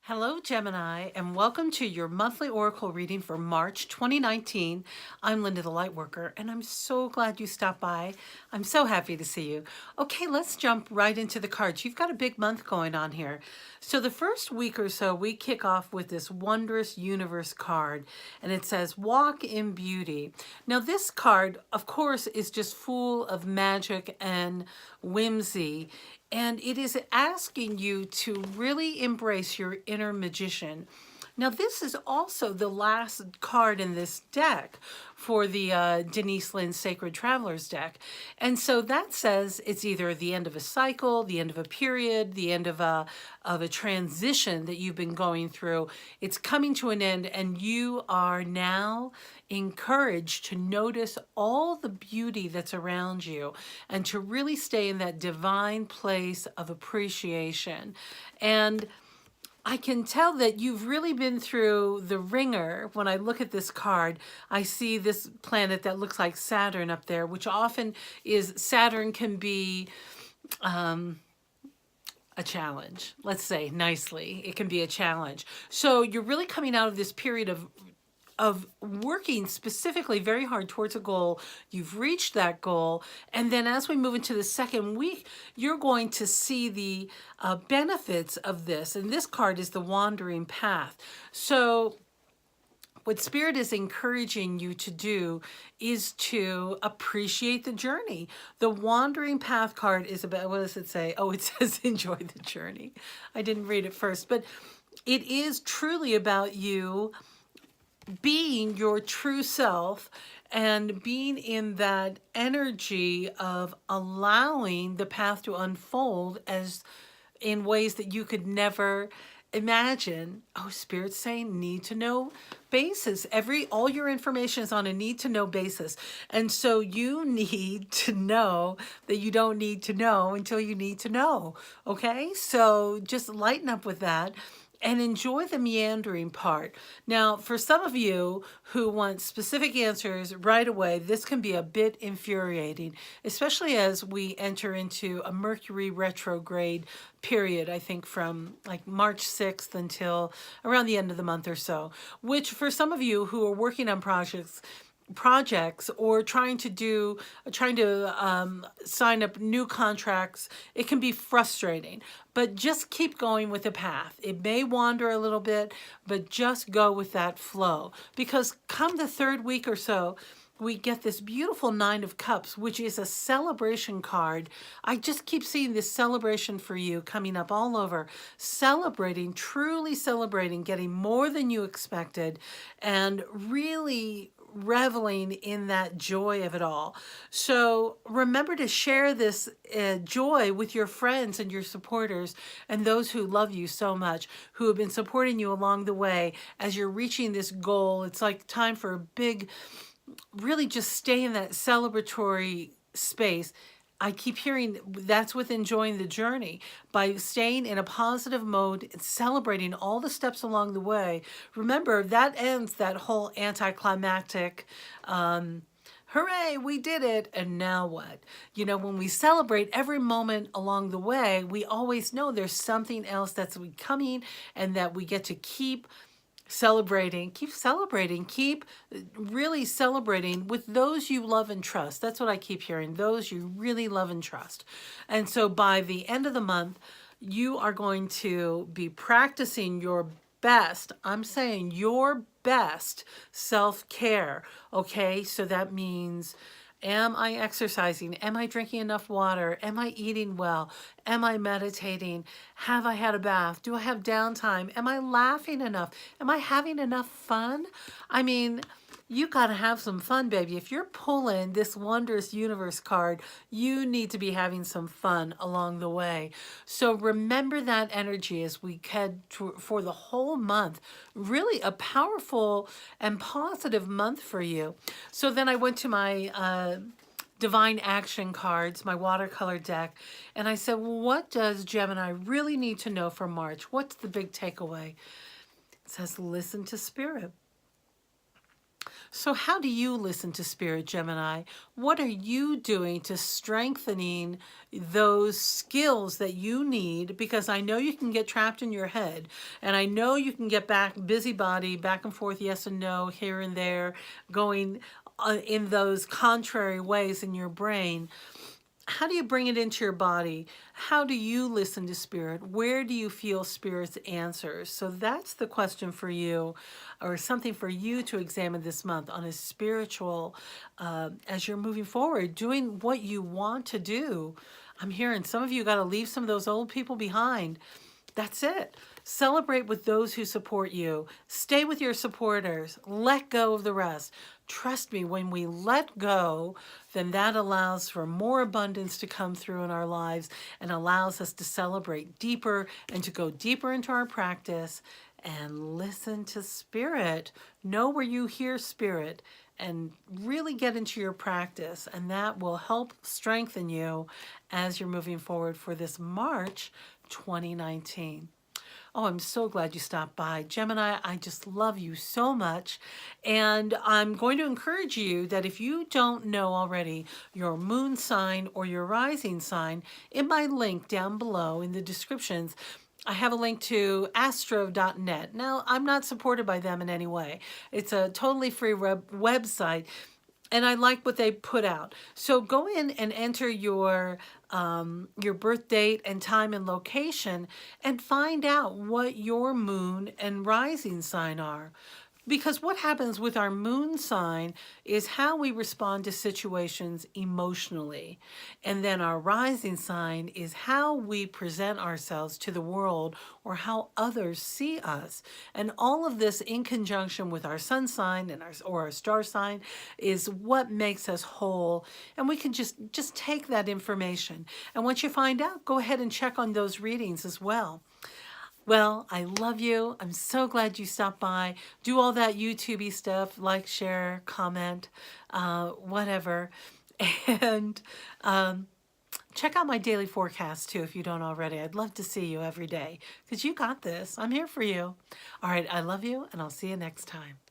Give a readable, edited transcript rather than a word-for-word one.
Hello, Gemini, and welcome to your monthly oracle reading for March 2019. I'm Linda the Lightworker, and I'm so glad you stopped by. I'm so happy to see you. Okay, let's jump right into the cards. You've got a big month going on here. So the first week or so, we kick off with this wondrous universe card, and it says, Walk in Beauty. Now, this card, of course, is just full of magic and whimsy. And it is asking you to really embrace your inner magician. Now, this is also the last card in this deck for the Denis Linn Sacred Travelers deck. And so that says it's either the end of a cycle, the end of a period, the end of a transition that you've been going through. It's coming to an end, and you are now encouraged to notice all the beauty that's around you and to really stay in that divine place of appreciation. And I can tell that you've really been through the ringer. When I look at this card, I see this planet that looks like Saturn up there, which often is, Saturn can be a challenge. Let's say nicely, it can be a challenge. So you're really coming out of this period of working specifically very hard towards a goal. You've reached that goal. And then as we move into the second week, you're going to see the benefits of this. And this card is the wandering path. So what Spirit is encouraging you to do is to appreciate the journey. The wandering path card is about, what does it say? Oh, it says enjoy the journey. I didn't read it first, but it is truly about you being your true self and being in that energy of allowing the path to unfold as in ways that you could never imagine. Oh, Spirit's saying need to know basis. All your information is on a need to know basis. And so you need to know that you don't need to know until you need to know. Okay? So just lighten up with that and enjoy the meandering part. Now, for some of you who want specific answers right away, this can be a bit infuriating, especially as we enter into a Mercury retrograde period, I think from like March 6th until around the end of the month or so, which for some of you who are working on projects or trying to sign up new contracts, it can be frustrating. But just keep going with the path. It may wander a little bit, but just go with that flow. Because come the third week or so, we get this beautiful Nine of Cups, which is a celebration card. I just keep seeing this celebration for you coming up all over. Celebrating, truly celebrating, getting more than you expected, and really reveling in that joy of it all. So remember to share this joy with your friends and your supporters and those who love you so much, who have been supporting you along the way as you're reaching this goal. It's like time for a big, really just stay in that celebratory space. I keep hearing that's with enjoying the journey. By staying in a positive mode, celebrating all the steps along the way. Remember, that ends that whole anticlimactic, hooray, we did it, and now what? You know, when we celebrate every moment along the way, we always know there's something else that's coming and that we get to keep celebrating, keep really celebrating with those you love and trust. That's what I keep hearing, those you really love and trust. And so by the end of the month, you are going to be practicing your best, I'm saying your best self-care, okay? So that means, am I exercising? Am I drinking enough water? Am I eating well? Am I meditating? Have I had a bath? Do I have downtime? Am I laughing enough? Am I having enough fun? I mean, you got to have some fun, baby. If you're pulling this wondrous universe card, you need to be having some fun along the way. So remember that energy as we head for the whole month. Really a powerful and positive month for you. So then I went to my divine action cards, my watercolor deck, and I said, well, what does Gemini really need to know for March? What's the big takeaway? It says, listen to Spirit. So how do you listen to Spirit, Gemini? What are you doing to strengthening those skills that you need? Because I know you can get trapped in your head, and I know you can get busybody, back and forth, yes and no, here and there, going in those contrary ways in your brain. How do you bring it into your body? How do you listen to Spirit? Where do you feel Spirit's answers? So that's the question for you, or something for you to examine this month on a spiritual, as you're moving forward, doing what you want to do. I'm hearing some of you got to leave some of those old people behind. That's it. Celebrate with those who support you. Stay with your supporters. Let go of the rest. Trust me, when we let go, then that allows for more abundance to come through in our lives and allows us to celebrate deeper and to go deeper into our practice and listen to Spirit. Know where you hear Spirit and really get into your practice, and that will help strengthen you as you're moving forward for this March 2019. Oh, I'm so glad you stopped by. Gemini, I just love you so much. And I'm going to encourage you that if you don't know already your moon sign or your rising sign, in my link down below in the descriptions, I have a link to astro.net. Now, I'm not supported by them in any way. It's a totally free website, and I like what they put out. So go in and enter your birth date and time and location and find out what your moon and rising sign are. Because what happens with our moon sign is how we respond to situations emotionally. And then our rising sign is how we present ourselves to the world or how others see us. And all of this in conjunction with our sun sign and our star sign is what makes us whole. And we can just take that information. And once you find out, go ahead and check on those readings as well. Well, I love you. I'm so glad you stopped by. Do all that YouTube-y stuff, like, share, comment, whatever. And check out my daily forecast too if you don't already. I'd love to see you every day because you got this. I'm here for you. All right, I love you, and I'll see you next time.